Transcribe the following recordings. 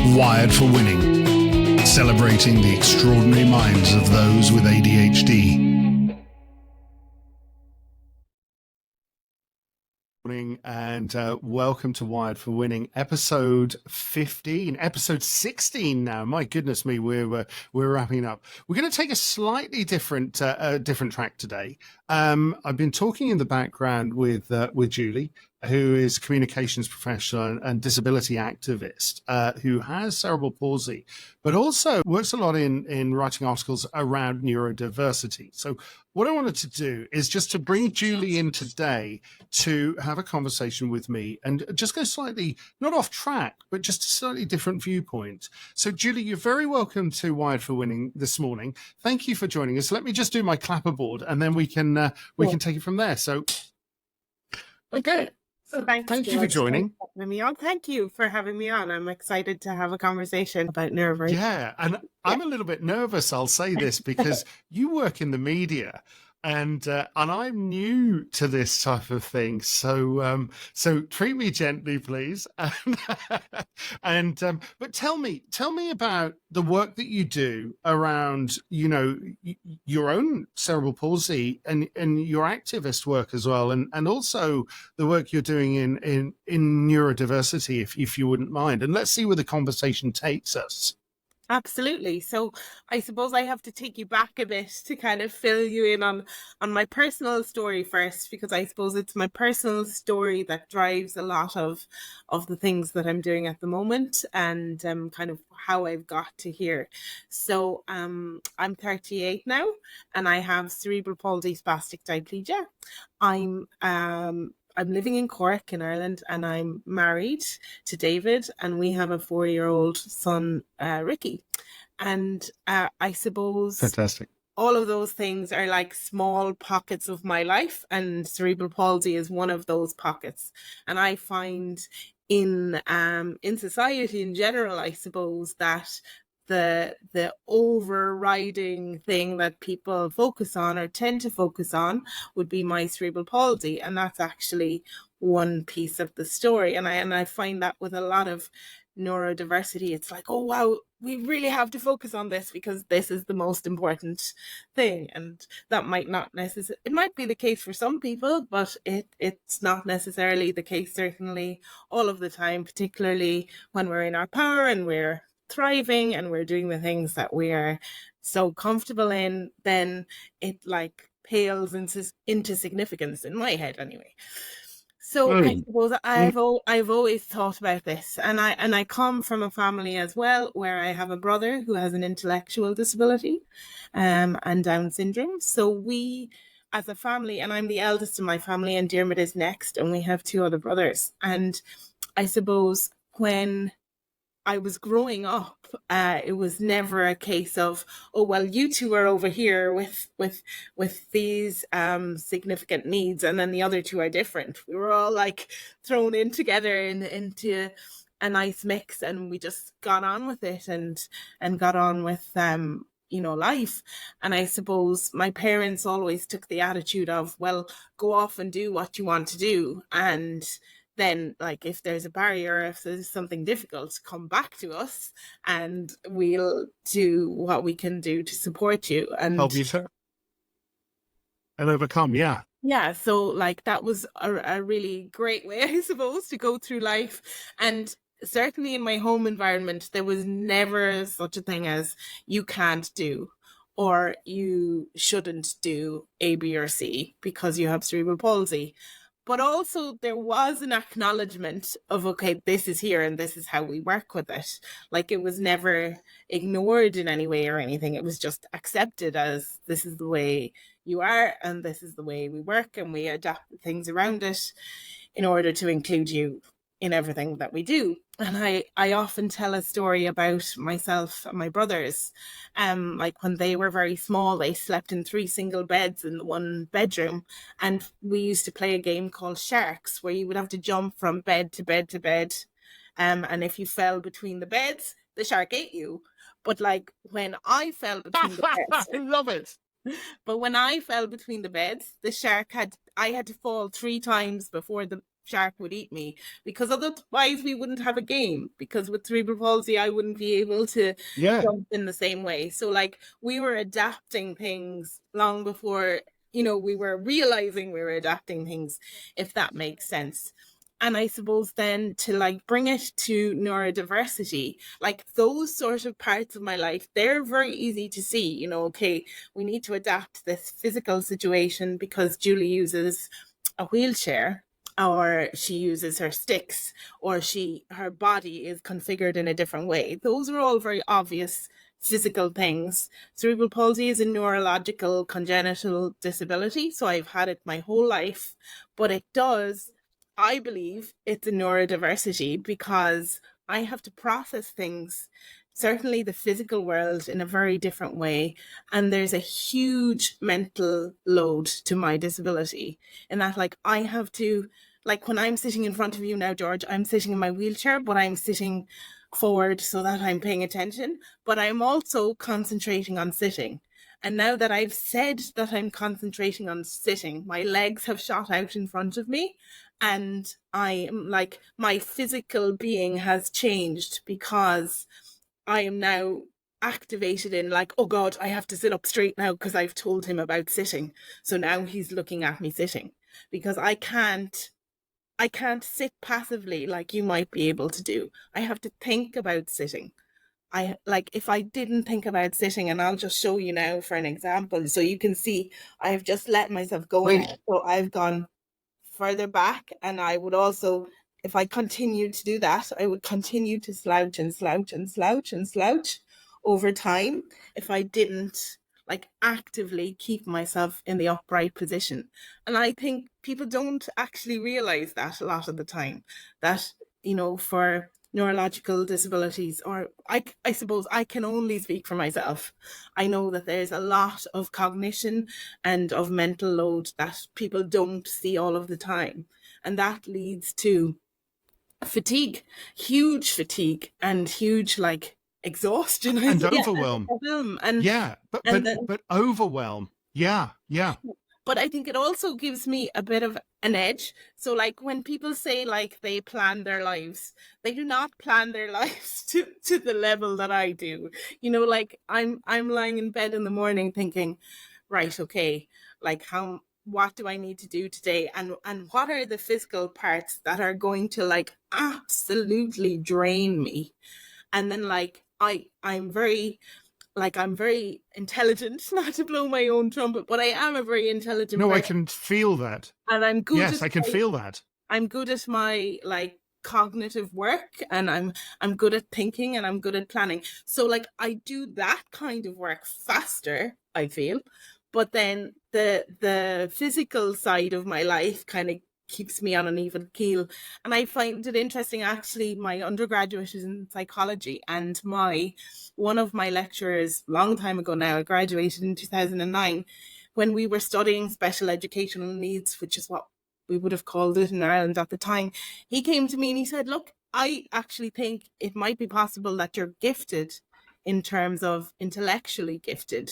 Wired for Winning, celebrating the extraordinary minds of those with ADHD. Morning and welcome to Wired for Winning, episode 15, episode 16 now. My goodness me, we're wrapping up. We're going to take a slightly different track today. I've been talking in the background with Julie, who is a communications professional and disability activist, who has cerebral palsy, but also works a lot in writing articles around neurodiversity. So what I wanted to do is just to bring Julie in today to have a conversation with me and just go slightly, not off track, but just a slightly different viewpoint. So Julie, you're very welcome to Wired for Winning this morning. Thank you for joining us. Let me just do my clapperboard and then we can take it from there. So, okay. So thank you for joining. Thank you for having me on. I'm excited to have a conversation about Neurodiverse. Yeah, and I'm a little bit nervous, I'll say this, because you work in the media and I'm new to this type of thing. So treat me gently, please. And but tell me about the work that you do around, your own cerebral palsy and your activist work as well, and also the work you're doing in neurodiversity, if you wouldn't mind. And let's see where the conversation takes us. Absolutely. So I suppose I have to take you back a bit to kind of fill you in on my personal story first, because I suppose it's my personal story that drives a lot of the things that I'm doing at the moment and kind of how I've got to here. So I'm 38 now and I have cerebral palsy spastic diplegia. I'm living in Cork in Ireland and I'm married to David and we have a 4-year-old son, Ricky. And I suppose fantastic. All of those things are like small pockets of my life and cerebral palsy is one of those pockets. And I find in society in general, I suppose that the overriding thing that people focus on or tend to focus on would be my cerebral palsy, and that's actually one piece of the story. And I find that with a lot of neurodiversity, it's like, oh wow, we really have to focus on this because this is the most important thing. And that might not necessarily, it might be the case for some people, but it's not necessarily the case certainly all of the time, particularly when we're in our power and we're thriving and we're doing the things that we are so comfortable in. Then it like pales into significance in my head anyway. So I suppose I've always thought about this, and I come from a family as well where I have a brother who has an intellectual disability and Down syndrome. So we as a family, and I'm the eldest in my family and Dermot is next, and we have 2 other brothers. And I suppose when I was growing up, it was never a case of, oh, well, you 2 are over here with these significant needs and then the other 2 are different. We were all like thrown in together into a nice mix, and we just got on with it and got on with life. And I suppose my parents always took the attitude of, well, go off and do what you want to do, and then like if there's a barrier, if there's something difficult, come back to us and we'll do what we can do to support you and help you and overcome. Yeah, so like that was a really great way, I suppose, to go through life. And certainly in my home environment, there was never such a thing as you can't do or you shouldn't do A, B, or C because you have cerebral palsy. But also there was an acknowledgement of, okay, this is here and this is how we work with it. Like it was never ignored in any way or anything. It was just accepted as this is the way you are and this is the way we work, and we adapt things around it in order to include you in everything that we do. And I often tell a story about myself and my brothers. Like when they were very small, they slept in 3 single beds in the one bedroom. And we used to play a game called Sharks, where you would have to jump from bed to bed to bed. And if you fell between the beds, the shark ate you. But like when I fell between the beds, I love it. But when I fell between the beds, the shark I had to fall 3 times before shark would eat me, because otherwise we wouldn't have a game, because with cerebral palsy I wouldn't be able to Yeah. jump in the same way. So like we were adapting things long before, you know, we were realizing we were adapting things, if that makes sense. And I suppose then to like bring it to neurodiversity, like those sort of parts of my life, they're very easy to see, you know, okay, we need to adapt this physical situation because Julie uses a wheelchair, or she uses her sticks, or her body is configured in a different way. Those are all very obvious physical things. Cerebral palsy is a neurological congenital disability, so I've had it my whole life, but I believe it's a neurodiversity because I have to process things, certainly the physical world, in a very different way. And there's a huge mental load to my disability, in that, like, I have to, like, when I'm sitting in front of you now, George, I'm sitting in my wheelchair, but I'm sitting forward so that I'm paying attention, but I'm also concentrating on sitting. And now that I've said that I'm concentrating on sitting, my legs have shot out in front of me. And I am like, my physical being has changed because I am now activated in like, oh God, I have to sit up straight now because I've told him about sitting. So now he's looking at me sitting, because I can't sit passively like you might be able to do. I have to think about sitting. I like, if I didn't think about sitting, and I'll just show you now for an example so you can see I've just let myself go in it. So I've gone further back, and I would also, if I continued to do that, I would continue to slouch and slouch and slouch and slouch over time if I didn't like actively keep myself in the upright position. And I think people don't actually realize that a lot of the time, that, you know, for neurological disabilities, or I suppose I can only speak for myself. I know that there's a lot of cognition and of mental load that people don't see all of the time. And that leads to fatigue, huge fatigue, and huge like exhaustion. And Yeah, overwhelm. and Yeah. But overwhelm. Yeah. Yeah. but I think it also gives me a bit of an edge. So like when people say like they plan their lives, they do not plan their lives to the level that I do. You know, like I'm lying in bed in the morning thinking, right, okay, like what do I need to do today? And what are the physical parts that are going to like absolutely drain me? And then like I'm very intelligent, not to blow my own trumpet, but I am a very intelligent No, I person. can feel that. And Yes, I can feel that. I'm good at my like cognitive work, and I'm good at thinking, and I'm good at planning. So like I do that kind of work faster, I feel. But then the physical side of my life kind of keeps me on an even keel. And I find it interesting, actually, my undergraduate is in psychology, and one of my lecturers, long time ago now, I graduated in 2009, when we were studying special educational needs, which is what we would have called it in Ireland at the time. He came to me and he said, look, I actually think it might be possible that you're gifted in terms of intellectually gifted,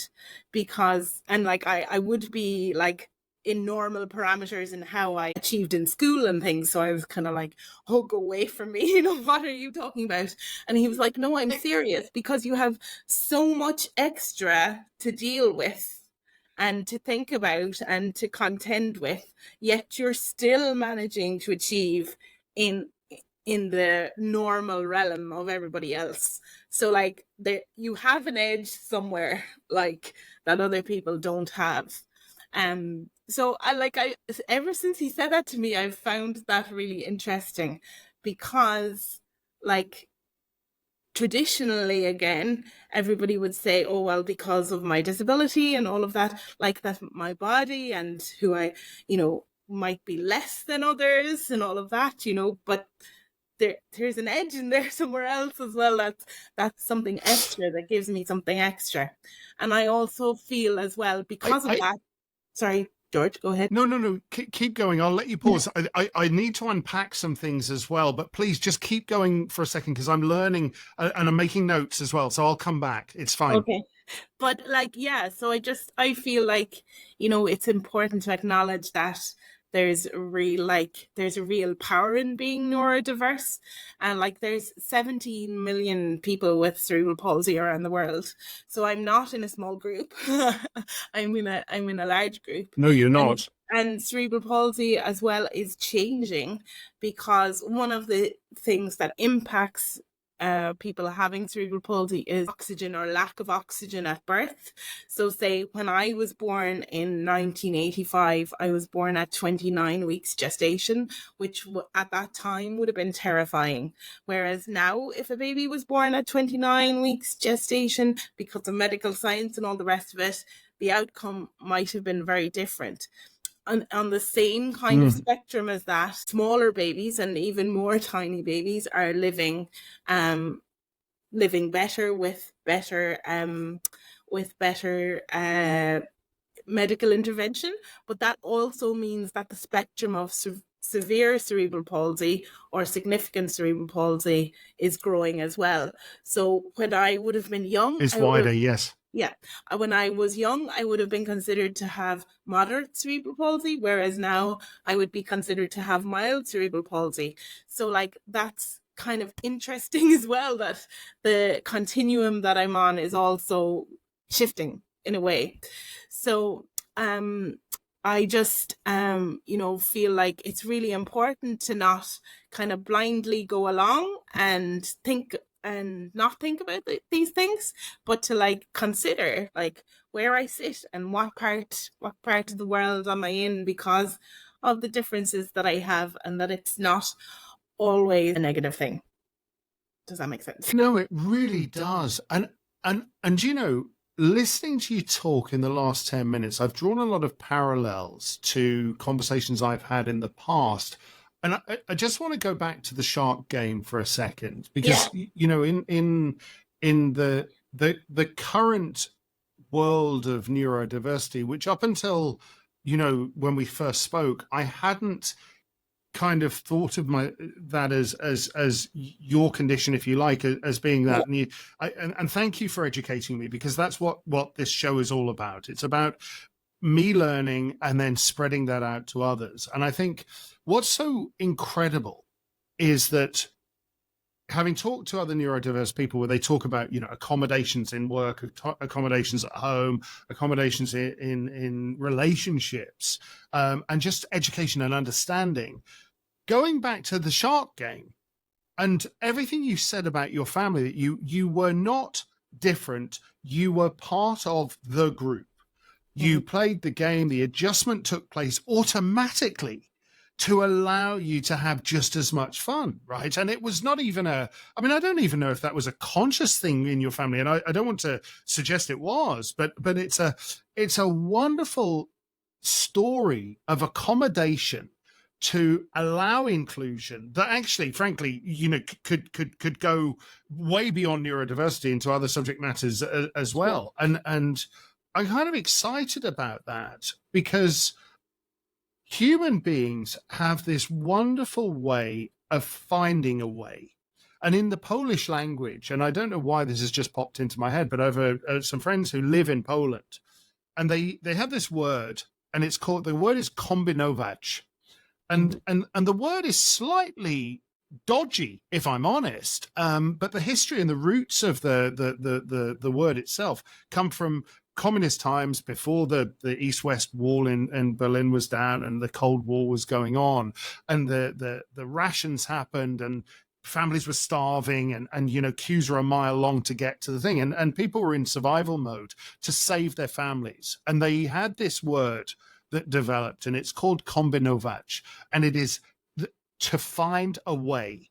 because, and like I would be like in normal parameters in how I achieved in school and things. So I was kind of like, oh, go away from me. You know, what are you talking about? And he was like, no, I'm serious, because you have so much extra to deal with and to think about and to contend with, yet you're still managing to achieve in the normal realm of everybody else. So like you have an edge somewhere like that other people don't have. So I ever since he said that to me, I've found that really interesting, because like traditionally, again, everybody would say, oh well, because of my disability and all of that, like that's my body and who I, you know, might be less than others and all of that, you know, but there's an edge in there somewhere else as well. That's something extra that gives me something extra. And I also feel as well, because of that, sorry, George, go ahead. No. Keep going. I'll let you pause. I need to unpack some things as well, but please just keep going for a second, because I'm learning and I'm making notes as well. So I'll come back. It's fine. Okay. But like, yeah, so I feel like, you know, it's important to acknowledge that there's a real power in being neurodiverse, and like there's 17 million people with cerebral palsy around the world. So I'm not in a small group. I'm in a large group. No, you're And not. and cerebral palsy as well is changing, because one of the things that impacts people having cerebral palsy is oxygen or lack of oxygen at birth. So say when I was born in 1985, I was born at 29 weeks gestation, which at that time would have been terrifying. Whereas now, if a baby was born at 29 weeks gestation, because of medical science and all the rest of it, the outcome might have been very different. On the same kind of spectrum as that, smaller babies and even more tiny babies are living better with better medical intervention. But that also means that the spectrum of severe cerebral palsy or significant cerebral palsy is growing as well. So when I would have been young, It's wider, yes. Yeah. When I was young, I would have been considered to have moderate cerebral palsy, whereas now I would be considered to have mild cerebral palsy. So like that's kind of interesting as well, that the continuum that I'm on is also shifting in a way. So I just feel like it's really important to not kind of blindly go along and not think about these things, but to like consider like where I sit and what part of the world am I in, because of the differences that I have, and that it's not always a negative thing. Does that make sense? No, it really does. And listening to you talk in the last 10 minutes, I've drawn a lot of parallels to conversations I've had in the past. And I just want to go back to the shark game for a second, because in the current world of neurodiversity, which up until when we first spoke, I hadn't kind of thought of that as your condition, if you like, as being that. And thank you for educating me, because that's what this show is all about. It's about me learning and then spreading that out to others. And I think what's so incredible is that, having talked to other neurodiverse people, where they talk about accommodations in work, accommodations at home, accommodations in relationships, and just education and understanding, going back to the shark game and everything you said about your family, that you were not different, you were part of the group. You played the game, the adjustment took place automatically to allow you to have just as much fun, right? And it was not even I don't even know if that was a conscious thing in your family, and I don't want to suggest it was, but it's a wonderful story of accommodation to allow inclusion that actually, frankly, could go way beyond neurodiversity into other subject matters as well. And I'm kind of excited about that, because human beings have this wonderful way of finding a way. And in the Polish language, and I don't know why this has just popped into my head, but I have some friends who live in Poland, and they have this word, and the word is kombinować. And the word is slightly dodgy, if I'm honest. But the history and the roots of the word itself come from communist times, before the East-West wall in Berlin was down and the Cold War was going on, and the rations happened, and families were starving, and queues were a mile long to get to the thing, and people were in survival mode to save their families, and they had this word that developed, and it's called kombinować, and it is to find a way,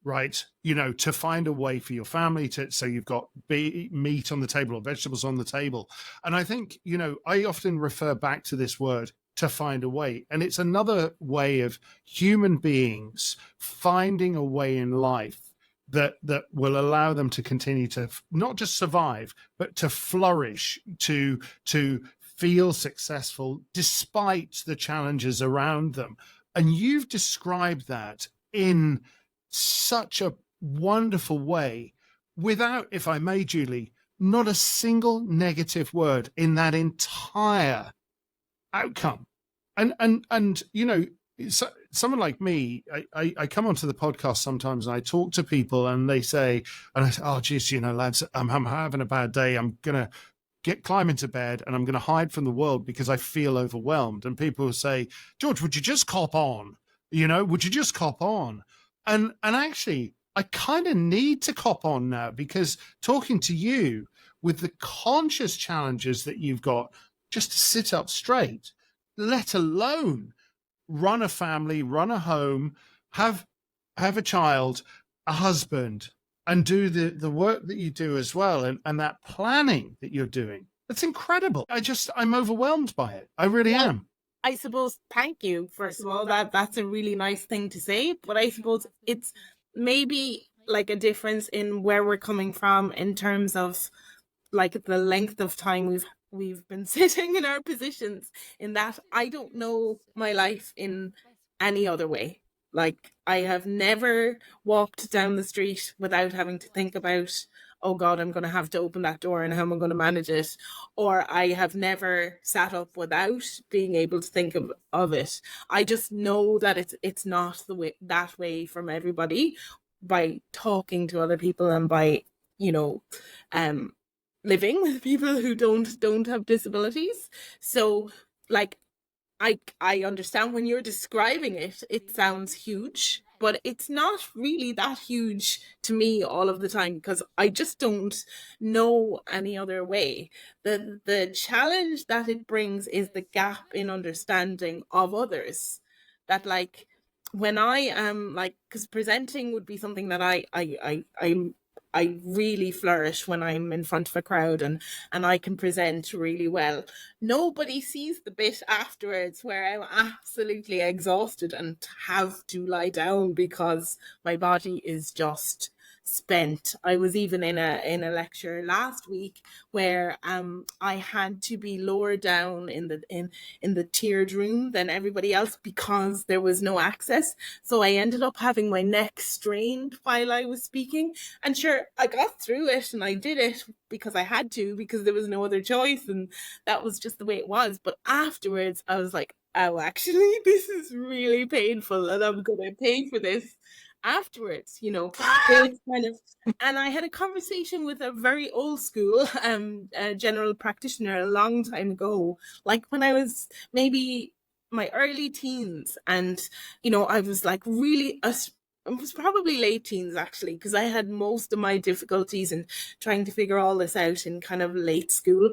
right? To find a way for your family so you've got meat on the table or vegetables on the table. And I think, I often refer back to this word, to find a way. And it's another way of human beings finding a way in life that will allow them to continue to not just survive, but to flourish, to feel successful despite the challenges around them. And you've described that in such a wonderful way, without, if I may, Julie, not a single negative word in that entire outcome. And you know, someone like me, I come onto the podcast sometimes and I talk to people and they say, and I say, oh geez, you know, lads, I'm having a bad day, I'm gonna climb into bed and I'm going to hide from the world because I feel overwhelmed. And people will say, George, would you just cop on? You know, would you just cop on? And actually, I kind of need to cop on now, because talking to you with the conscious challenges that you've got just to sit up straight, let alone run a family, run a home, have a child, a husband, and do the work that you do as well, and that planning that you're doing. That's incredible. I'm overwhelmed by it. I really Well, am. I suppose, thank you, first of all. That's a really nice thing to say. But I suppose it's maybe like a difference in where we're coming from in terms of like the length of time we've been sitting in our positions, in that I don't know my life in any other way. Like, I have never walked down the street without having to think about, oh God, I'm going to have to open that door and how am I going to manage it? Or I have never sat up without being able to think of it. I just know that it's not the way, that way from everybody, by talking to other people and by, you know, um living with people who don't have disabilities. So like, I understand when you're describing it, it sounds huge, but it's not really that huge to me all of the time, because I just don't know any other way. The challenge that it brings is the gap in understanding of others. That, like, when I am like, because presenting would be something that I really flourish when I'm in front of a crowd, and I can present really well. Nobody sees the bit afterwards where I'm absolutely exhausted and have to lie down because my body is just spent. I was even in a lecture last week where I had to be lower down in the tiered room than everybody else because there was no access. So I ended up having my neck strained while I was speaking. And sure, I got through it and I did it because I had to, because there was no other choice, and that was just the way it was. But afterwards I was like, oh, actually this is really painful and I'm gonna pay for this afterwards, you know. Those kind of, and I had a conversation with a very old school general practitioner a long time ago, like when I was maybe my early teens, and you know, I was like really it was probably late teens actually, because I had most of my difficulties in trying to figure all this out in kind of late school.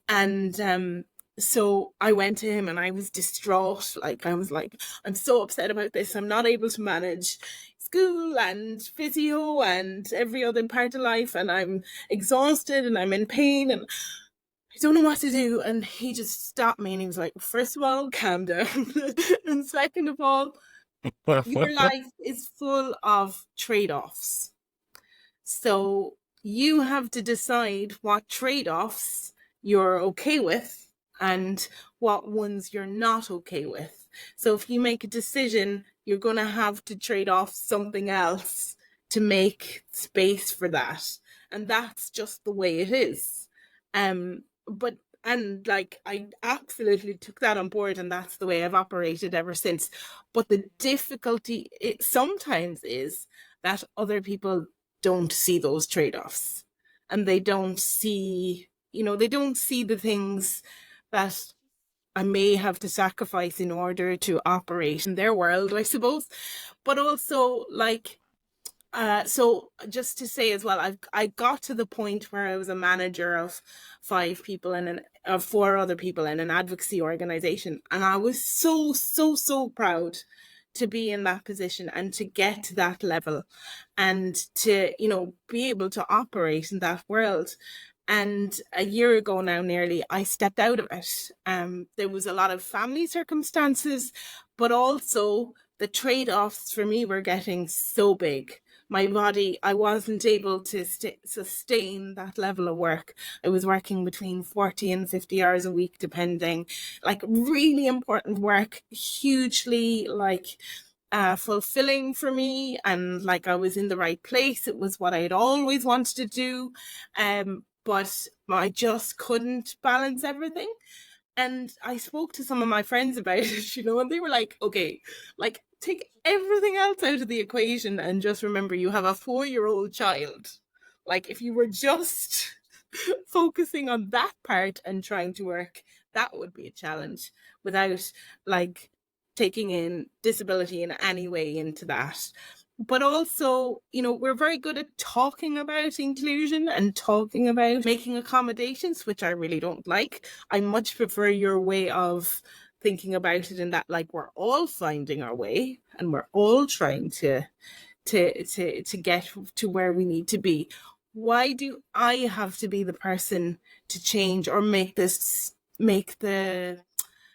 And so I went to him and I was distraught. Like, I was like, I'm so upset about this. I'm not able to manage school and physio and every other part of life, and I'm exhausted and I'm in pain and I don't know what to do. And he just stopped me and he was like, first of all, calm down. And second of all, your life is full of trade-offs. So you have to decide what trade-offs you're okay with and what ones you're not okay with. So if you make a decision, you're going to have to trade off something else to make space for that. And that's just the way it is. But and like, I absolutely took that on board, and that's the way I've operated ever since. But the difficulty it sometimes is that other people don't see those trade-offs, and they don't see, you know, they don't see the things that I may have to sacrifice in order to operate in their world, I suppose. But also, like, so just to say as well, I got to the point where I was a manager of 5 people and of 4 other people in an advocacy organization, and I was so proud to be in that position and to get to that level and to, you know, be able to operate in that world. And a year ago now, nearly, I stepped out of it. There was a lot of family circumstances, but also the trade-offs for me were getting so big. My body, I wasn't able to sustain that level of work. I was working between 40 and 50 hours a week, depending, like really important work, hugely like fulfilling for me. And like, I was in the right place. It was what I had always wanted to do. But I just couldn't balance everything. And I spoke to some of my friends about it, and they were like, okay, like take everything else out of the equation and just remember you have a 4-year-old child. Like if you were just focusing on that part and trying to work, that would be a challenge without like taking in disability in any way into that. But also, we're very good at talking about inclusion and talking about making accommodations, which I really don't like. I much prefer your way of thinking about it in that, like, we're all finding our way and we're all trying to get to where we need to be. Why do I have to be the person to change or make the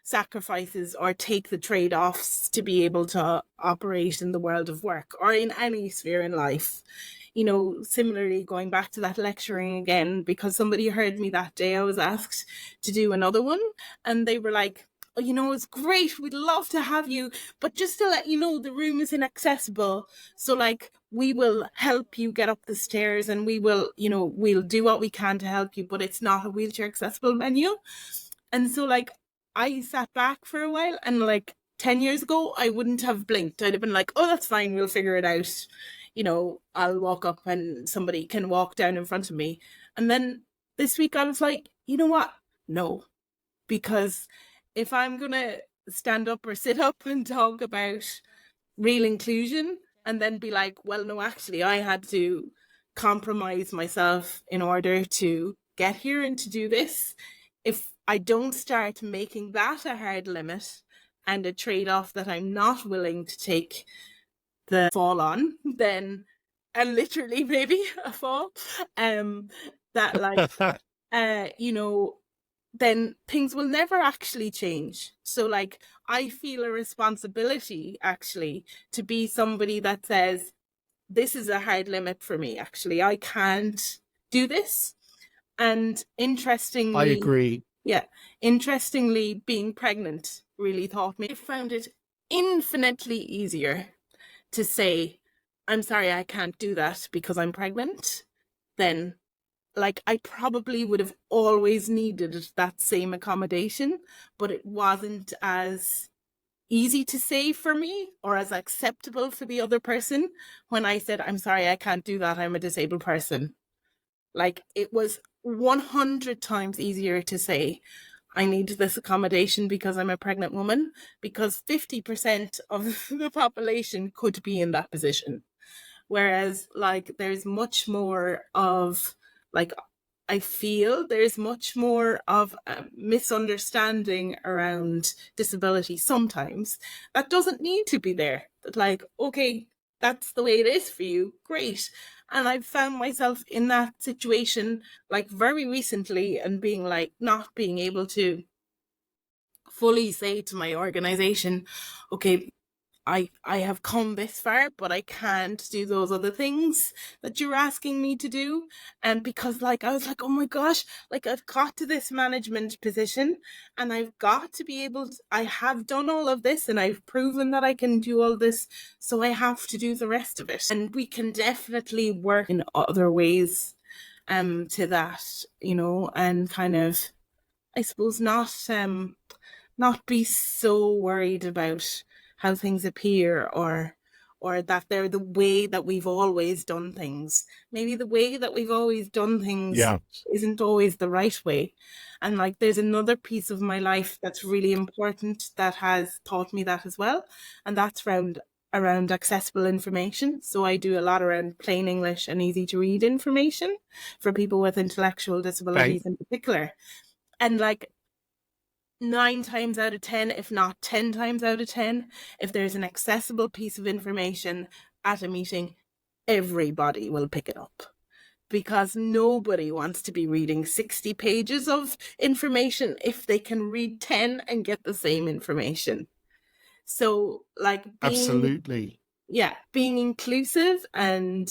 sacrifices or take the trade-offs to be able to operate in the world of work or in any sphere in life? Similarly, going back to that lecturing again, because somebody heard me that day, I was asked to do another one, and they were like, oh, it's great, we'd love to have you, but just to let you know, the room is inaccessible. So like, we will help you get up the stairs and we will, we'll do what we can to help you, but it's not a wheelchair accessible venue. And so like, I sat back for a while, and like 10 years ago, I wouldn't have blinked. I'd have been like, oh, that's fine, we'll figure it out. I'll walk up and somebody can walk down in front of me. And then this week I was like, you know what? No. Because if I'm going to stand up or sit up and talk about real inclusion and then be like, well, no, actually, I had to compromise myself in order to get here and to do this. If I don't start making that a hard limit and a trade-off that I'm not willing to take the fall on, then, and literally maybe a fall, that like, then things will never actually change. So like, I feel a responsibility actually to be somebody that says, this is a hard limit for me, actually. I can't do this. And interestingly, I agree. Yeah, interestingly, being pregnant really taught me. I found it infinitely easier to say, I'm sorry, I can't do that because I'm pregnant, than like I probably would have always needed that same accommodation, but it wasn't as easy to say for me or as acceptable for the other person when I said, I'm sorry, I can't do that, I'm a disabled person. Like, it was 100 times easier to say, I need this accommodation because I'm a pregnant woman, because 50% of the population could be in that position. Whereas, like, there's much more of, like, I feel there's much more of a misunderstanding around disability sometimes that doesn't need to be there. That, like, okay, that's the way it is for you, great. And I've found myself in that situation, like, very recently, and being like, not being able to fully say to my organization, okay, I have come this far, but I can't do those other things that you're asking me to do. And because like, I was like, oh my gosh, like I've got to this management position and I've got to be able to, I have done all of this and I've proven that I can do all this. So I have to do the rest of it. And we can definitely work in other ways to that, and kind of, I suppose, not be so worried about how things appear or that they're the way that we've always done things. Maybe the way that we've always done things isn't always the right way. And like, there's another piece of my life that's really important that has taught me that as well. And that's around accessible information. So I do a lot around plain English and easy to read information for people with intellectual disabilities in particular. And like, 9 times out of 10, if not 10 times out of 10, if there's an accessible piece of information at a meeting, everybody will pick it up. Because nobody wants to be reading 60 pages of information if they can read 10 and get the same information. So like, Absolutely. Being inclusive and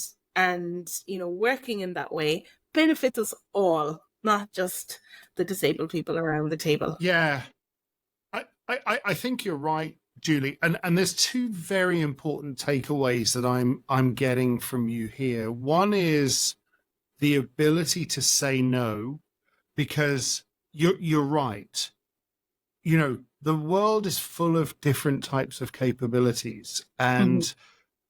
working in that way benefits us all, not just the disabled people around the table. Yeah, I think you're right, Julie. And there's two very important takeaways that I'm getting from you here. One is the ability to say no, because you're right. you know, the world is full of different types of capabilities. Mhm. And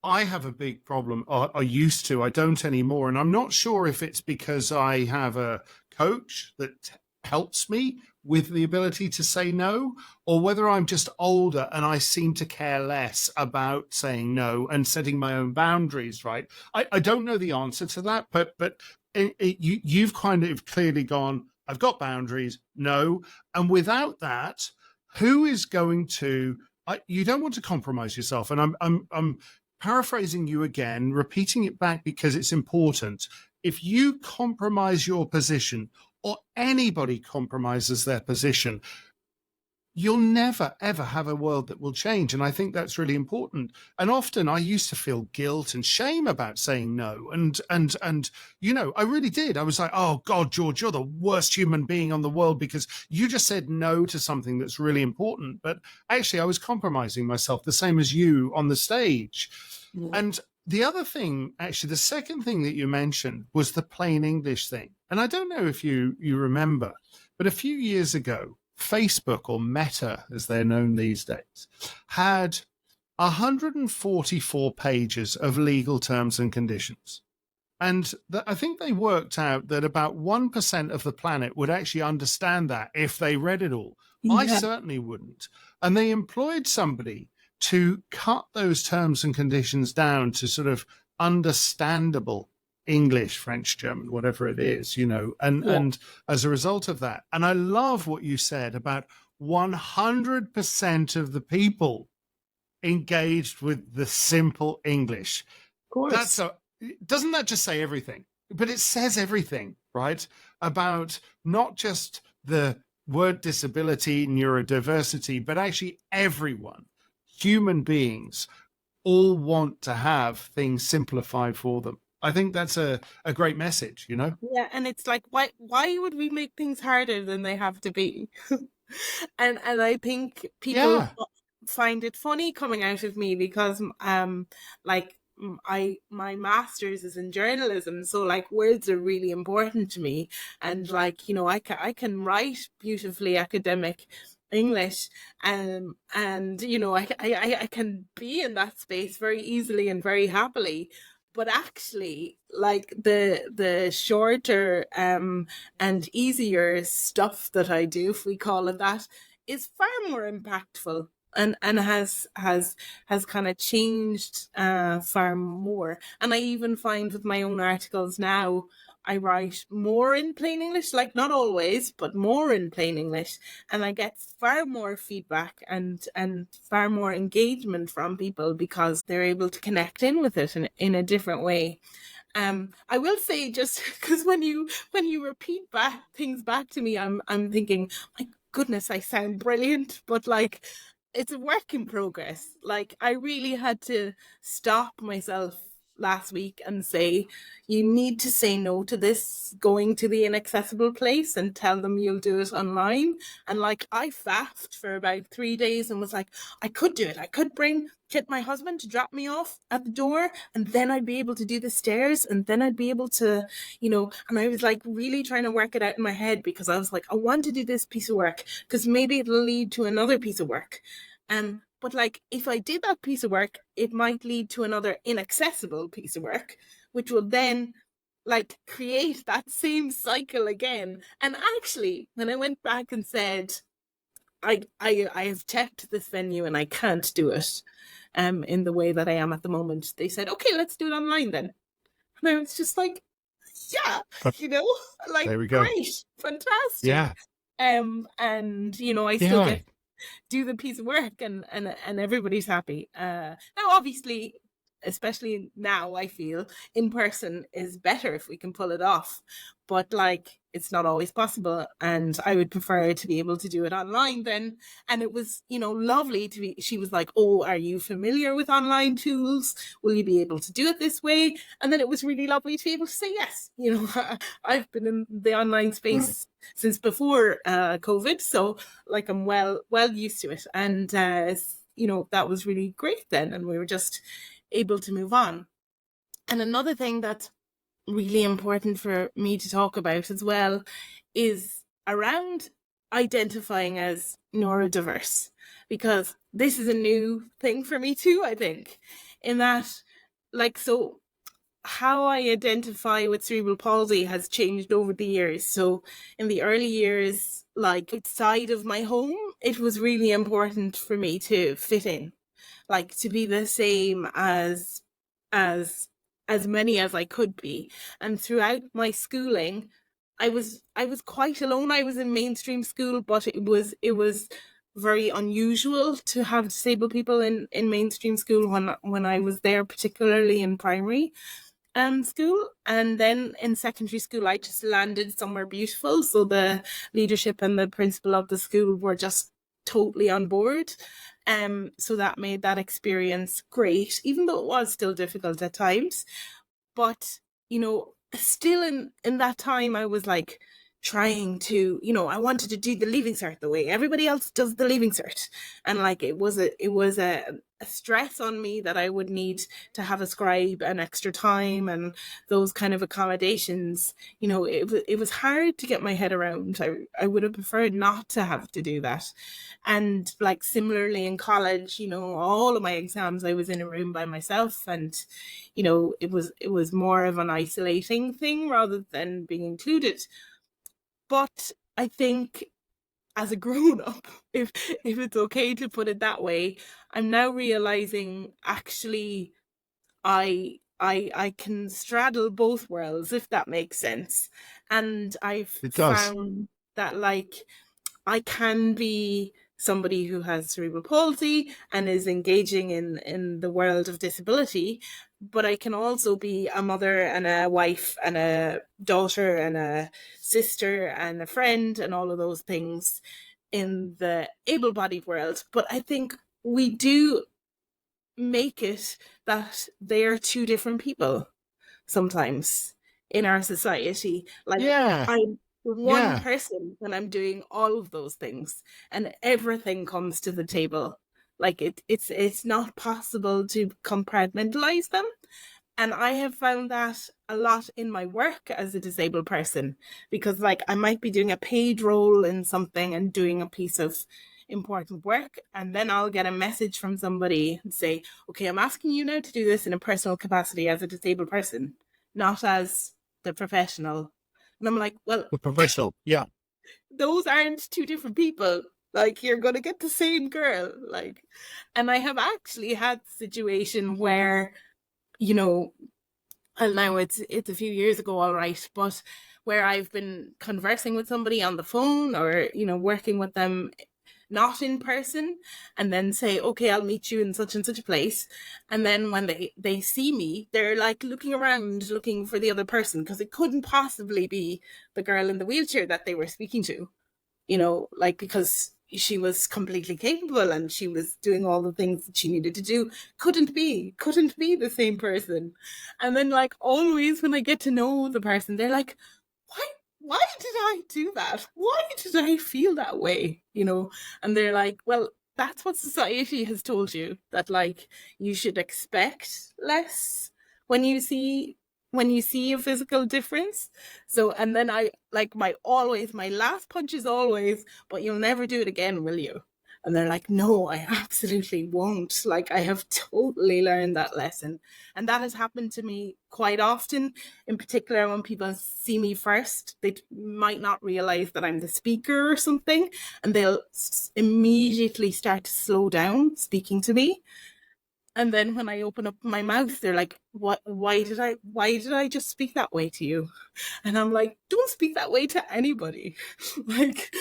I have a big problem. I used to, I don't anymore. And I'm not sure if it's because I have a coach that helps me with the ability to say no, or whether I'm just older and I seem to care less about saying no and setting my own boundaries, right? I don't know the answer to that, but you've kind of clearly gone, I've got boundaries, no. And without that, who is going to, you don't want to compromise yourself. And I'm paraphrasing you again, repeating it back because it's important. If you compromise your position, or anybody compromises their position, you'll never ever have a world that will change. And I think that's really important. And often I used to feel guilt and shame about saying no, and you know, I really did. I was like, oh God, George, you're the worst human being on the world because you just said no to something that's really important. But actually I was compromising myself, the same as you on the stage. Yeah. And the other thing, actually, the second thing that you mentioned was the plain English thing. And I don't know if you remember, but a few years ago, Facebook, or Meta, as they're known these days, had 144 pages of legal terms and conditions. And I think they worked out that about 1% of the planet would actually understand that if they read it all. I Yeah. certainly wouldn't. And they employed somebody to cut those terms and conditions down to sort of understandable English, French, German, whatever it is, you know, Yeah. and as a result of that. And I love what you said about 100% of the people engaged with the simple English. Of course. Doesn't that just say everything? But it says everything, right? About not just the word disability, neurodiversity, but actually everyone, human beings, all want to have things simplified for them. I think that's a great message, you know? Yeah, and it's like, why would we make things harder than they have to be? And I think people Yeah. find it funny coming out of me because like my master's is in journalism, so like words are really important to me, and like, you know, I can write beautifully academic English, and you know, I can be in that space very easily and very happily. But actually, like the shorter and easier stuff that I do, if we call it that, is far more impactful, and has kind of changed far more. And I even find with my own articles now, I write more in plain English, like not always, but more in plain English, and I get far more feedback and far more engagement from people because they're able to connect in with it in a different way. I will say, just because when you repeat back things back to me, I'm thinking, my goodness, I sound brilliant, but like it's a work in progress. Like I really had to stop myself last week and say, you need to say no to this going to the inaccessible place and tell them you'll do it online. And like I faffed for about 3 days and was like, I could do it. I could get my husband to drop me off at the door, and then I'd be able to do the stairs, and then I'd be able to, you know, and I was like really trying to work it out in my head because I was like, I want to do this piece of work because maybe it'll lead to another piece of work. But like if I did that piece of work, it might lead to another inaccessible piece of work, which will then like create that same cycle again. And actually, when I went back and said, I have checked this venue and I can't do it in the way that I am at the moment, they said, okay, let's do it online then. And I was just like, yeah, But you know, like there we go. great, fantastic. Yeah. And you know, I still Yeah. get do the piece of work, and everybody's happy. Now obviously, especially now, I feel in person is better if we can pull it off, but like it's not always possible, and I would prefer to be able to do it online then. And it was, you know, lovely to be, she was like, oh, are you familiar with online tools, will you be able to do it this way? And then it was really lovely to be able to say yes. You know, I've been in the online space since before COVID, so like I'm well used to it. And you know, that was really great then, and we were just able to move on. And another thing that's really important for me to talk about as well is around identifying as neurodiverse, because this is a new thing for me too, I think, in that, like, so how I identify with cerebral palsy has changed over the years. So in the early years, like outside of my home, it was really important for me to fit in, like to be the same as as many as I could be. And throughout my schooling, I was quite alone. I was in mainstream school, but it was very unusual to have disabled people in mainstream school when I was there, particularly in primary school. And then in secondary school, I just landed somewhere beautiful. So the leadership and the principal of the school were just totally on board. So that made that experience great, even though it was still difficult at times. But, still in that time, I was like trying to, I wanted to do the leaving cert the way everybody else does the leaving cert. And like it was a stress on me that I would need to have a scribe and extra time and those kind of accommodations. It was hard to get my head around. I would have preferred not to have to do that. And like similarly in college, all of my exams I was in a room by myself, and it was more of an isolating thing rather than being included. But I think as a grown up, if it's okay to put it that way, I'm now realizing actually I can straddle both worlds, if that makes sense. And I've It does. found that like I can be somebody who has cerebral palsy and is engaging in the world of disability, but I can also be a mother and a wife and a daughter and a sister and a friend and all of those things in the able-bodied world. But I think we do make it that they're two different people sometimes in our society. Like Yeah. I'm one Yeah. person when I'm doing all of those things, and everything comes to the table. Like it's not possible to compartmentalize them. And I have found that a lot in my work as a disabled person, because like I might be doing a paid role in something and doing a piece of important work, and then I'll get a message from somebody and say, okay, I'm asking you now to do this in a personal capacity as a disabled person, not as the professional. And I'm like, well, The professional. Yeah. those aren't two different people. Like you're gonna get the same girl. Like, and I have actually had the situation where, you know, and now it's a few years ago, all right, but where I've been conversing with somebody on the phone or, working with them not in person, and then say, okay, I'll meet you in such and such a place. And then when they see me, they're like looking around, looking for the other person, because it couldn't possibly be the girl in the wheelchair that they were speaking to, like because she was completely capable and she was doing all the things that she needed to do. Couldn't be the same person. And then like always when I get to know the person, they're like, why did I do that? Why did I feel that way? And they're like, well, that's what society has told you, that like you should expect less when you see a physical difference. So, and then I like my last punch is always, but you'll never do it again, will you? And they're like, no, I absolutely won't. Like, I have totally learned that lesson. And that has happened to me quite often, in particular when people see me first. They might not realize that I'm the speaker or something, and they'll immediately start to slow down speaking to me. And then when I open up my mouth, they're like, "What? Why did I just speak that way to you?" And I'm like, "Don't speak that way to anybody." like,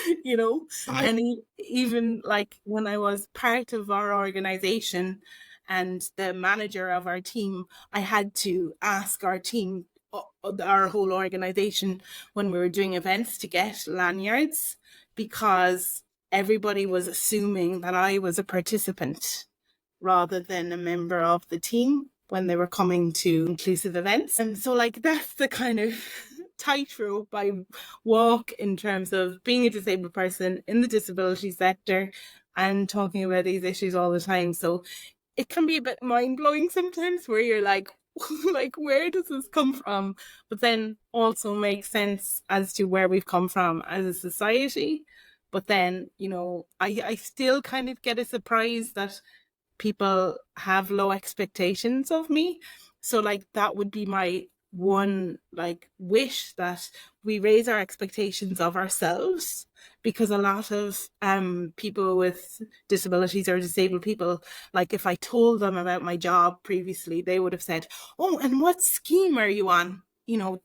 I and even like when I was part of our organization and the manager of our team, I had to ask our team, our whole organization, when we were doing events, to get lanyards, because everybody was assuming that I was a participant rather than a member of the team when they were coming to inclusive events. And so like that's the kind of tightrope I walk in terms of being a disabled person in the disability sector and talking about these issues all the time. So it can be a bit mind-blowing sometimes, where you're like, like, where does this come from? But then also makes sense as to where we've come from as a society. But then, I still kind of get a surprise that people have low expectations of me. So like that would be my one like wish, that we raise our expectations of ourselves, because a lot of people with disabilities or disabled people, like if I told them about my job previously, they would have said, oh, and what scheme are you on,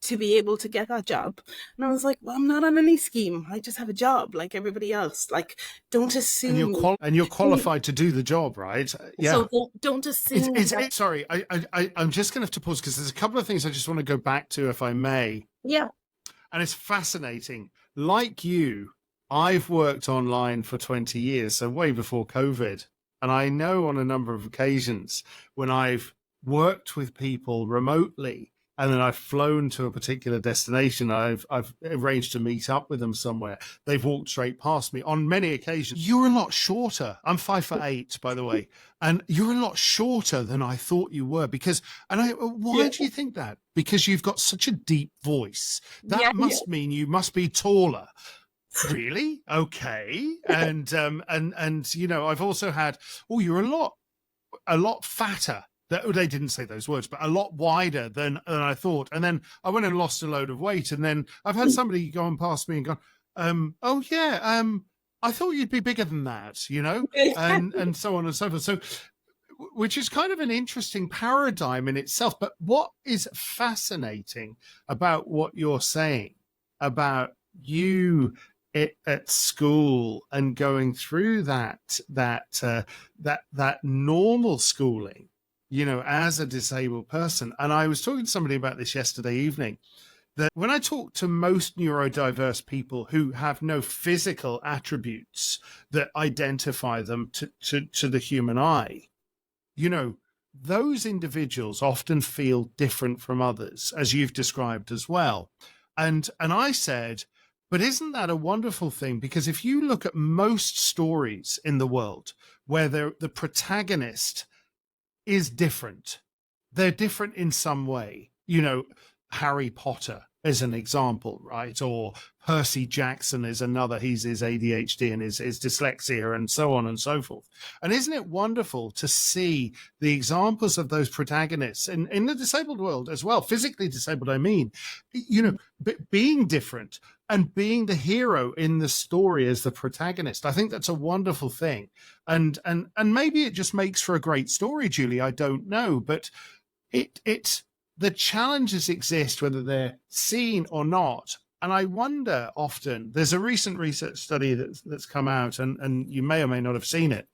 to be able to get that job? And I was like, well, I'm not on any scheme, I just have a job like everybody else. Like, don't And assume. you're qualified to do the job, right? Yeah. So don't assume that. Sorry, I'm just going to have to pause because there's a couple of things I just want to go back to, if I may. Yeah. And it's fascinating. Like you, I've worked online for 20 years, so way before COVID. And I know on a number of occasions when I've worked with people remotely and then I've flown to a particular destination, I've arranged to meet up with them somewhere, they've walked straight past me on many occasions. You're a lot shorter. I'm 5'8", by the way, and you're a lot shorter than I thought you were. Why do you think that? Because you've got such a deep voice. That must mean you must be taller. Really? Okay. And I've also had, you're a lot fatter. They didn't say those words, but a lot wider than I thought. And then I went and lost a load of weight. And then I've had somebody go on past me and gone, I thought you'd be bigger than that, and so on and so forth. So, which is kind of an interesting paradigm in itself. But what is fascinating about what you're saying about you at school and going through that normal schooling, as a disabled person. And I was talking to somebody about this yesterday evening, that when I talk to most neurodiverse people who have no physical attributes that identify them to the human eye, those individuals often feel different from others, as you've described as well. And I said, but isn't that a wonderful thing? Because if you look at most stories in the world where the protagonist is different, they're different in some way. Harry Potter is an example, right? Or Percy Jackson is another. He's his ADHD and his dyslexia and so on and so forth. And isn't it wonderful to see the examples of those protagonists in the disabled world as well, physically disabled, I mean, being different and being the hero in the story as the protagonist. I think that's a wonderful thing. And maybe it just makes for a great story, Julie. I don't know, but it's the challenges exist whether they're seen or not. And I wonder often, there's a recent research study that's come out, and you may or may not have seen it,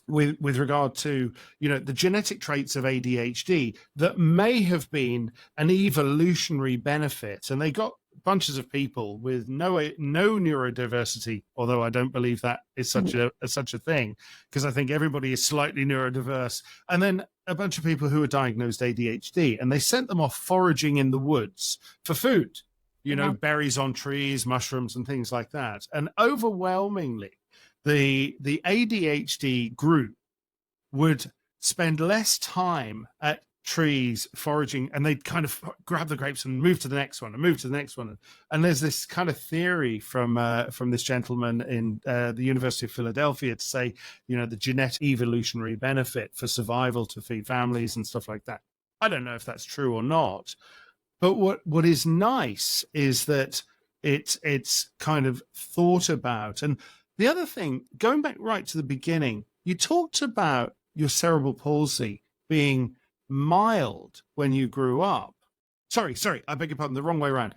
with regard to, the genetic traits of ADHD that may have been an evolutionary benefit. And they got bunches of people with no neurodiversity, although I don't believe that is such a thing, because I think everybody is slightly neurodiverse, and then a bunch of people who were diagnosed ADHD, and they sent them off foraging in the woods for food, berries on trees, mushrooms and things like that. And overwhelmingly, the ADHD group would spend less time at trees foraging, and they'd kind of grab the grapes and move to the next one and move to the next one. And there's this kind of theory from this gentleman in the University of Philadelphia to say, the genetic evolutionary benefit for survival to feed families and stuff like that. I don't know if that's true or not, but what is nice is that it's kind of thought about. And the other thing, going back right to the beginning, you talked about your cerebral palsy being mild when you grew up. Sorry, I beg your pardon, the wrong way around.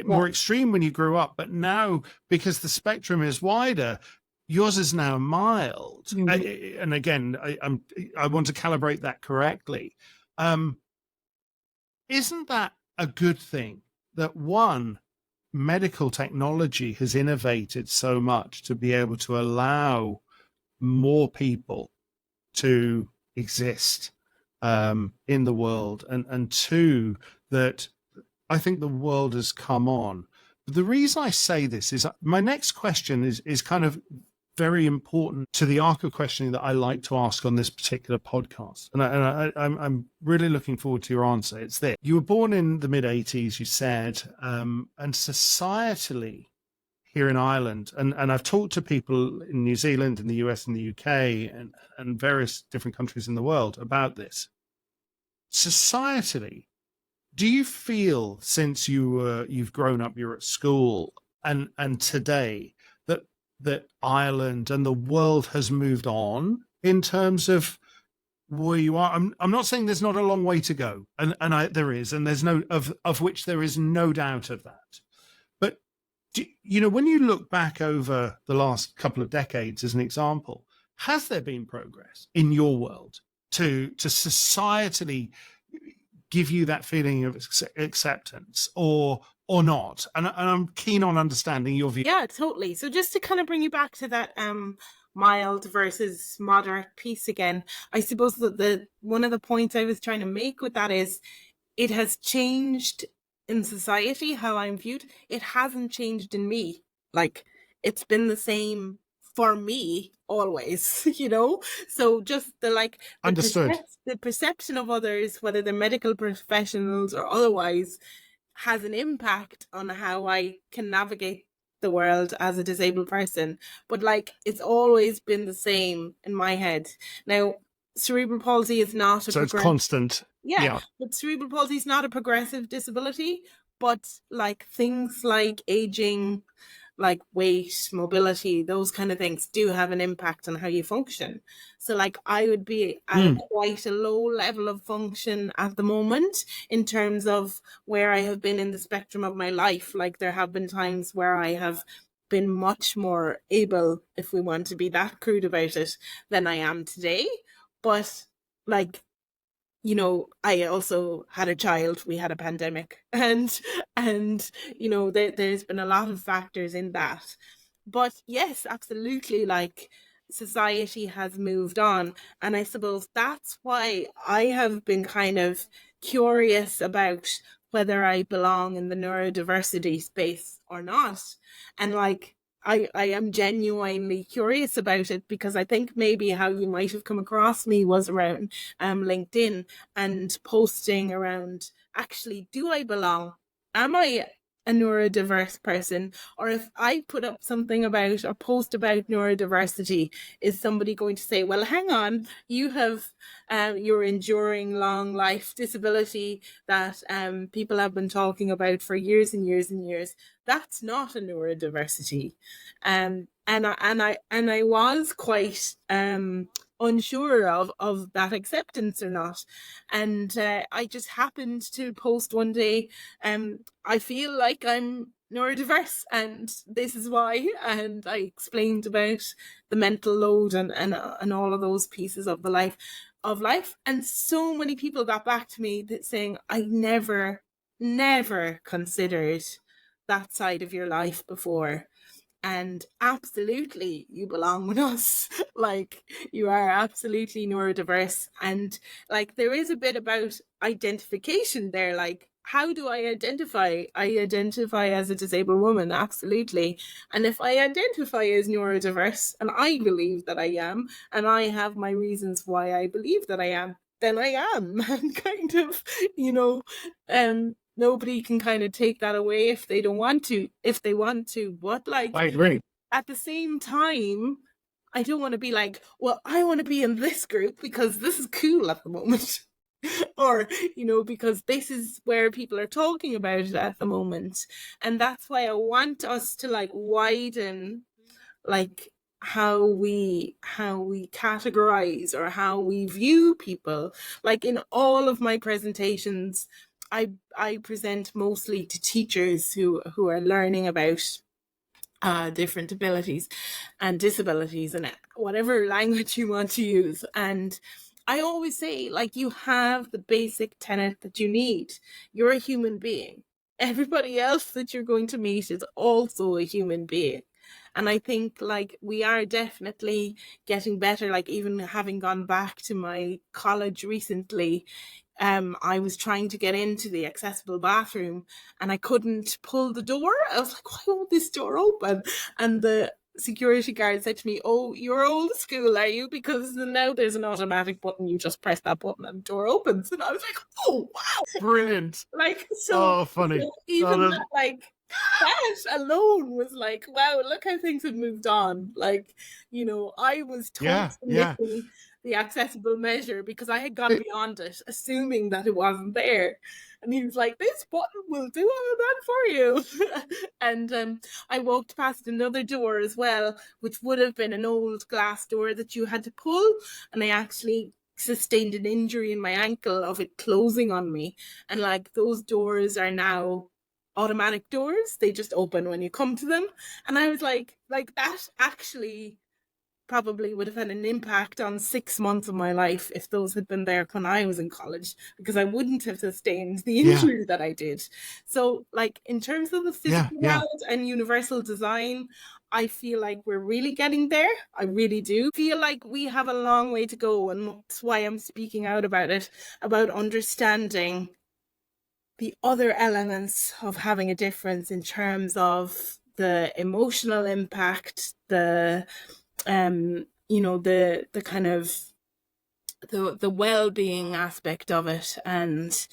More extreme when you grew up, but now, because the spectrum is wider, yours is now mild. Mm-hmm. And again, I want to calibrate that correctly. Isn't that a good thing that medical technology has innovated so much to be able to allow more people to exist in the world, and two, that I think the world has come on. But the reason I say this is my next question is kind of very important to the arc of questioning that I like to ask on this particular podcast. And I'm really looking forward to your answer. It's this. You were born in the mid-'80s, you said, and societally, here in Ireland, and I've talked to people in New Zealand, in the US, and the UK, and various different countries in the world about this. Societally, do you feel since you've grown up, you're at school, and today that Ireland and the world has moved on in terms of where you are? I'm not saying there's not a long way to go, and there is, and there's no of which there is no doubt of that. But when you look back over the last couple of decades, as an example, has there been progress in your world to societally give you that feeling of acceptance, or not? And I'm keen on understanding your view. Yeah, totally. So just to kind of bring you back to that mild versus moderate piece again, I suppose that the one of the points I was trying to make with that is it has changed in society how I'm viewed. It hasn't changed in me. Like, it's been the same for me always, so just Understood. The perception of others, whether they're medical professionals or otherwise, has an impact on how I can navigate the world as a disabled person. But it's always been the same in my head. Now, cerebral palsy is not so it's constant. Yeah, but cerebral palsy is not a progressive disability, but things like aging, like weight, mobility, those kind of things do have an impact on how you function. So I would be at quite a low level of function at the moment in terms of where I have been in the spectrum of my life. There have been times where I have been much more able, if we want to be that crude about it, than I am today. But I also had a child, we had a pandemic, and there's been a lot of factors in that. But yes, absolutely, society has moved on. And I suppose that's why I have been kind of curious about whether I belong in the neurodiversity space or not. And I am genuinely curious about it, because I think maybe how you might have come across me was around LinkedIn and posting around, actually, do I belong? Am I a neurodiverse person? Or if I put up something about or post about neurodiversity, is somebody going to say, well, hang on, you have your enduring long life disability that people have been talking about for years and years and years. That's not a neurodiversity. And I was quite unsure of that acceptance or not. And I just happened to post one day, I feel like I'm neurodiverse and this is why, and I explained about the mental load and all of those pieces of the life, and so many people got back to me saying, I never considered that side of your life before. And absolutely, you belong with us. You are absolutely neurodiverse. And there is a bit about identification there. How do I identify? I identify as a disabled woman, absolutely. And if I identify as neurodiverse, and I believe that I am, and I have my reasons why I believe that I am, then I am. And kind of, nobody can kind of take that away if they don't want to, if they want to. But I agree. At the same time, I don't want to be well, I want to be in this group because this is cool at the moment. Or, because this is where people are talking about it at the moment. And that's why I want us to widen how we categorize or how we view people. In all of my presentations, I present mostly to teachers who are learning about different abilities and disabilities and whatever language you want to use. And I always say, you have the basic tenet that you need. You're a human being. Everybody else that you're going to meet is also a human being. And I think we are definitely getting better. Even having gone back to my college recently, I was trying to get into the accessible bathroom and I couldn't pull the door. I was like, why won't this door open? And the security guard said to me, oh, you're old school, are you? Because now there's an automatic button. You just press that button and the door opens. And I was like, oh, wow. Brilliant. So funny. even that alone was like, wow, look how things have moved on. Like, I was totally Yeah, yeah. missing the accessible measure because I had gone It- beyond it, assuming that it wasn't there. And he was like, this button will do all of that for you. And I walked past another door as well, which would have been an old glass door that you had to pull. And I actually sustained an injury in my ankle of it closing on me. And like those doors are now automatic doors. They just open when you come to them. And I was like that actually probably would have had an impact on 6 months of my life if those had been there when I was in college, because I wouldn't have sustained the yeah, injury that I did. So, like, in terms of the yeah, physical yeah. world and universal design, I feel like we're really getting there. I really do feel like we have a long way to go. And that's why I'm speaking out about it, about understanding the other elements of having a difference in terms of the emotional impact, the the kind of the well-being aspect of it, and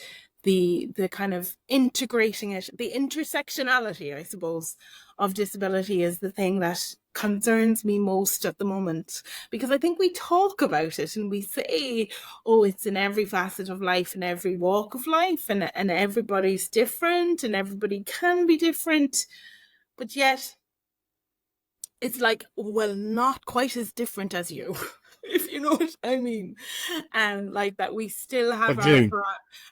the kind of integrating it, the intersectionality, I suppose, of disability is the thing that concerns me most at the moment, because I think we talk about it and we say, oh, it's in every facet of life and every walk of life, and everybody's different and everybody can be different, but yet it's like, well, not quite as different as you, if you know what I mean. And like that, we still I have do.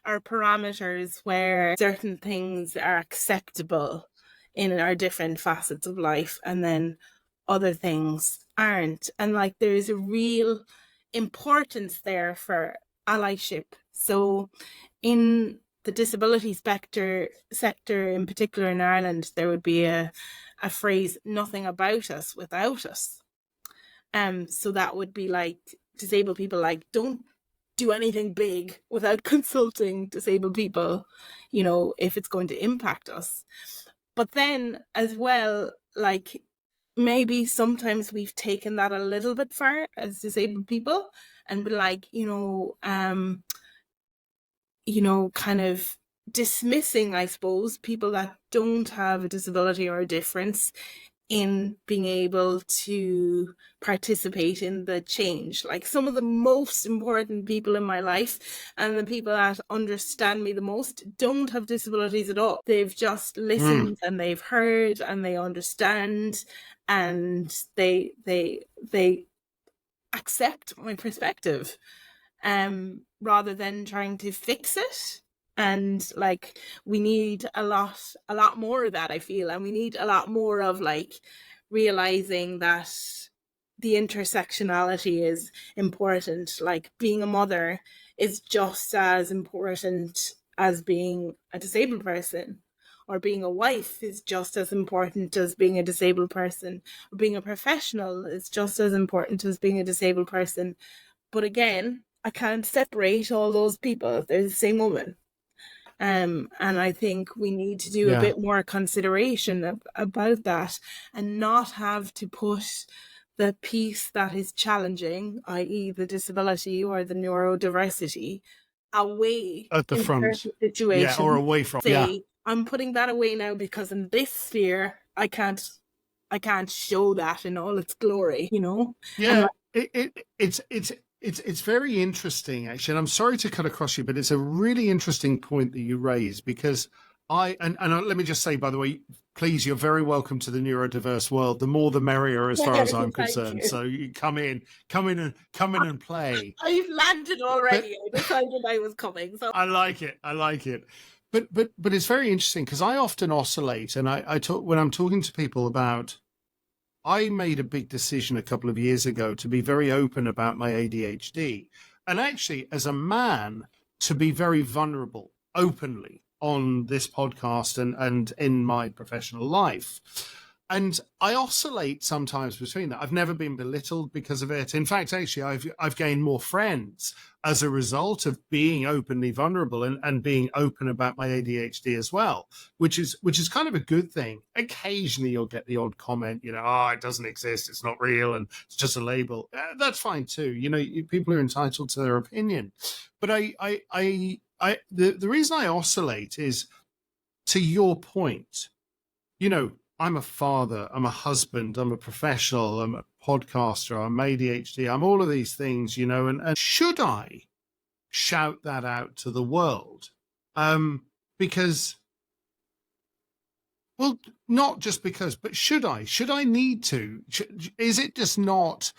our parameters where certain things are acceptable in our different facets of life, and then other things aren't. And like, there's a real importance there for allyship. So, in the disability sector in particular in Ireland, there would be a phrase, nothing about us without us. So that would be like, disabled people, like, don't do anything big without consulting disabled people, if it's going to impact us. But then as well, like, maybe sometimes we've taken that a little bit far as disabled people and be like, kind of dismissing, I suppose, people that don't have a disability or a difference in being able to participate in the change. Like, some of the most important people in my life and the people that understand me the most don't have disabilities at all. They've just Mm, listened and they've heard and they understand, and they accept my perspective, rather than trying to fix it. And like, we need a lot more of that, I feel, and we need a lot more of like realizing that the intersectionality is important. Like, being a mother is just as important as being a disabled person, or being a wife is just as important as being a disabled person, or being a professional is just as important as being a disabled person. But again, I can't separate all those people. They're the same woman. And I think we need to do a yeah. bit more consideration about that, and not have to put the piece that is challenging, i.e., the disability or the neurodiversity, away At the in front. certain Yeah, or situations. away from. Yeah, Say, I'm putting that away now because in this sphere I can't show that in all its glory. And yeah. It's very interesting, actually. And I'm sorry to cut across you, but it's a really interesting point that you raise, because let me just say, by the way, please, you're very welcome to the neurodiverse world. The more the merrier, as far as I'm thank concerned. you. So you come in and play. I've landed But already. I decided I was coming. So I like it. I like it. But it's very interesting, because I often oscillate, and I talk when I'm talking to people about. I made a big decision a couple of years ago to be very open about my ADHD, and actually, as a man, to be very vulnerable openly on this podcast and in my professional life. And I oscillate sometimes between that. I've never been belittled because of it. In fact, actually, I've gained more friends as a result of being openly vulnerable and being open about my ADHD as well, which is kind of a good thing. Occasionally, you'll get the odd comment, oh, it doesn't exist, it's not real, and it's just a label. That's fine too. People are entitled to their opinion. But the reason I oscillate is, to your point, you know, I'm a father, I'm a husband, I'm a professional, I'm a podcaster, I'm ADHD, I'm all of these things, you know, and should I shout that out to the world? Because, well, not just because, but should I? Should I need to? Is it just not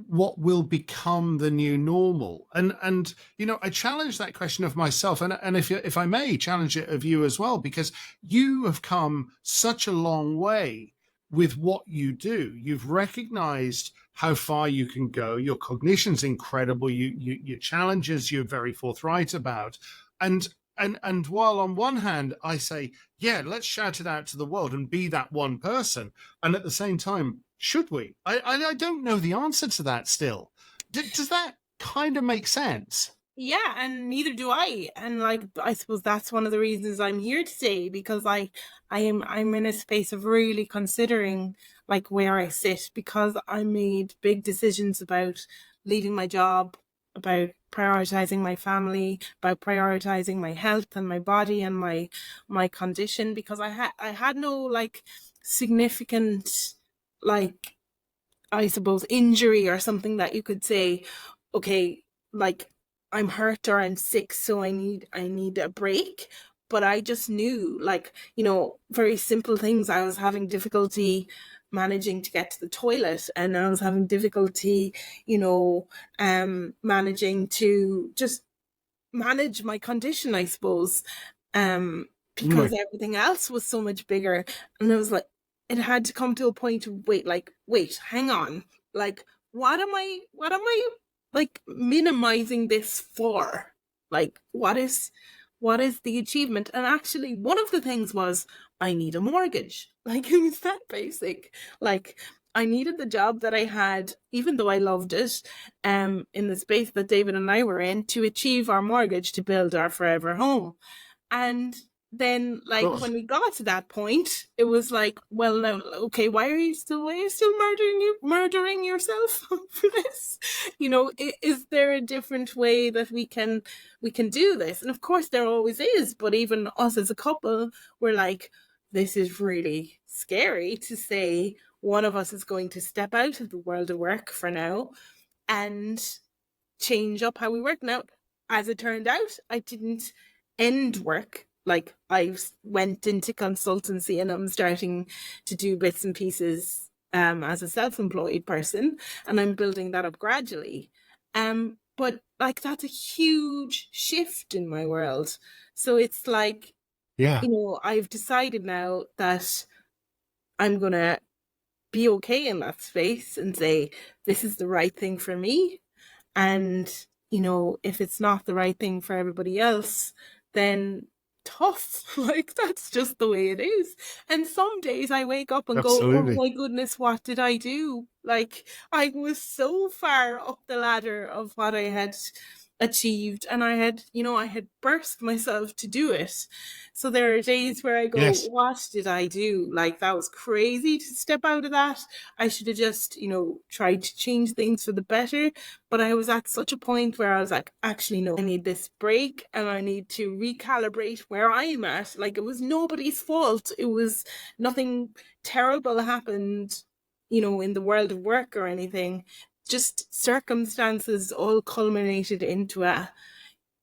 what will become the new normal? And you know, I challenge that question of myself, and if I may challenge it of you as well, because you have come such a long way with what you do. You've recognized how far you can go. Your cognition's incredible. Your challenges you're very forthright about, and and while on one hand I say, yeah, let's shout it out to the world and be that one person, and at the same time, should we? I don't know the answer to that still. Does that kind of make sense? Yeah, and neither do I. And like I suppose that's one of the reasons I'm here today, because I'm in a space of really considering like where I sit, because I made big decisions about leaving my job, about prioritizing my family, about prioritizing my health and my body and my condition, because I had no like significant, like, I suppose, injury or something that you could say, okay, like I'm hurt or I'm sick, so I need a break. But I just knew, like, very simple things. I was having difficulty managing to get to the toilet, and I was having difficulty, managing to just manage my condition, I suppose. Because Mm. everything else was so much bigger. And it was like, it had to come to a point of wait, hang on. Like, what am I like minimizing this for? Like, what is the achievement? And actually one of the things was, I need a mortgage. Like, it was that basic. Like, I needed the job that I had, even though I loved it, in the space that David and I were in, to achieve our mortgage to build our forever home. And then, like, Well, when we got to that point, it was like, well, no, okay, why are you still murdering yourself for this? Is there a different way that we can do this? And of course there always is, but even us as a couple, we're like, this is really scary to say one of us is going to step out of the world of work for now and change up how we work. Now, as it turned out, I didn't end work. Like, I went into consultancy and I'm starting to do bits and pieces as a self-employed person, and I'm building that up gradually. But like, that's a huge shift in my world. So it's like, yeah, I've decided now that I'm gonna be okay in that space and say, this is the right thing for me. And, if it's not the right thing for everybody else, then tough. Like, that's just the way it is. And some days I wake up and go, oh absolutely. my goodness, what did I do? Like, I was so far up the ladder of what I had achieved, and I had burst myself to do it. So there are days where I go, Yes. what did I do? Like, that was crazy to step out of that. I should have just, tried to change things for the better. But I was at such a point where I was like, actually, no, I need this break and I need to recalibrate where I'm at. Like, it was nobody's fault. It was nothing terrible happened, in the world of work or anything. Just circumstances all culminated into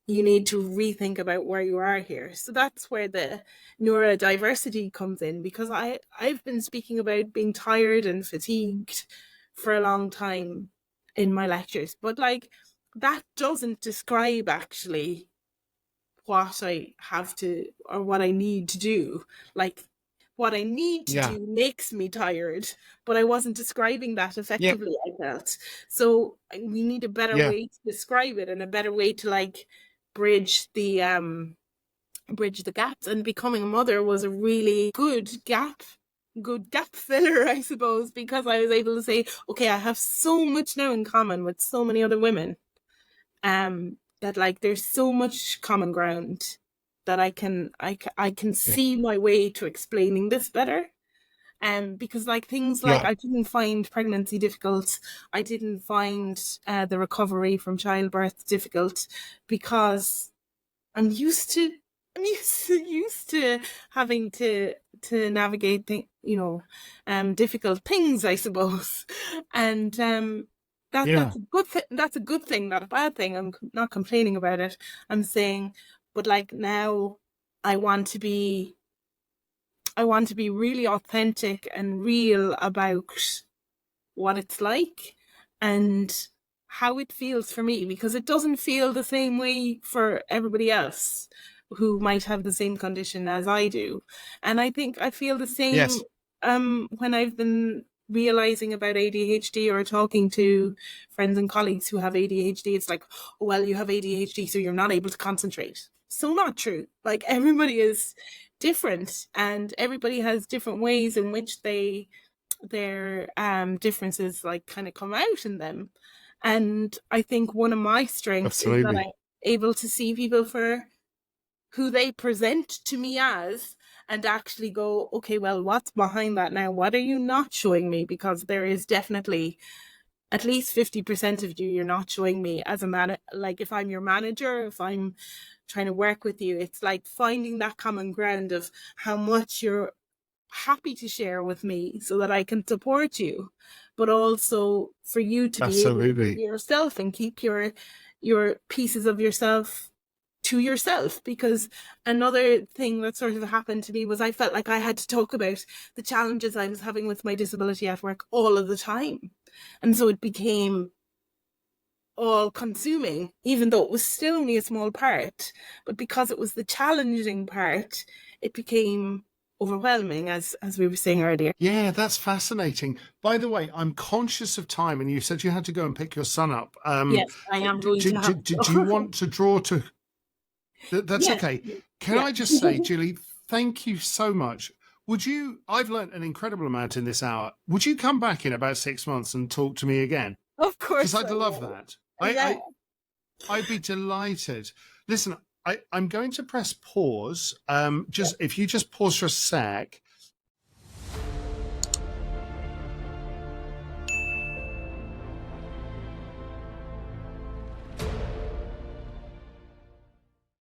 you need to rethink about where you are here. So that's where the neurodiversity comes in, because I've been speaking about being tired and fatigued for a long time in my lectures, but like, that doesn't describe actually what I have to, or what I need to do. Like, what I need to Yeah. do makes me tired, but I wasn't describing that Yeah. effectively, I felt. So we need a better Yeah. way to describe it, and a better way to like bridge the gaps. And becoming a mother was a really good gap filler, I suppose, because I was able to say, okay, I have so much now in common with so many other women, that like there's so much common ground that I can Yeah. see my way to explaining this better. Because like things like, Yeah. I didn't find pregnancy difficult, I didn't find the recovery from childbirth difficult, because I'm used to having to navigate difficult things, I suppose. And that's a good that's a good thing, not a bad thing. I'm not complaining about it. I'm saying, but like now I want to be really authentic and real about what it's like and how it feels for me, because it doesn't feel the same way for everybody else who might have the same condition as I do. And I think I feel the same Yes. when I've been realizing about ADHD or talking to friends and colleagues who have ADHD. It's like, oh, well, you have ADHD, so you're not able to concentrate. So not true. Like, everybody is different, and everybody has different ways in which their differences like kind of come out in them. And I think one of my strengths is that I'm able to see people for who they present to me as, and actually go, okay, well, what's behind that now? What are you not showing me? Because there is definitely at least 50% of you're not showing me as a man. Like, if I'm your manager, if I'm trying to work with you, it's like finding that common ground of how much you're happy to share with me so that I can support you, but also for you to be able to be yourself and keep your pieces of yourself to yourself. Because another thing that sort of happened to me was I felt like I had to talk about the challenges I was having with my disability at work all of the time. And so it became all consuming, even though it was still only a small part. But because it was the challenging part, it became overwhelming, as we were saying earlier. Yeah, that's fascinating. By the way, I'm conscious of time, and you said you had to go and pick your son up. Yes, I am going to have do you want to draw to... That's yes. okay. Can I just say, Julie, thank you so much. I've learned an incredible amount in this hour. Would you come back in about 6 months and talk to me again? Of course. Because I'd love that. I'd be delighted. Listen, I'm going to press pause. If you just pause for a sec,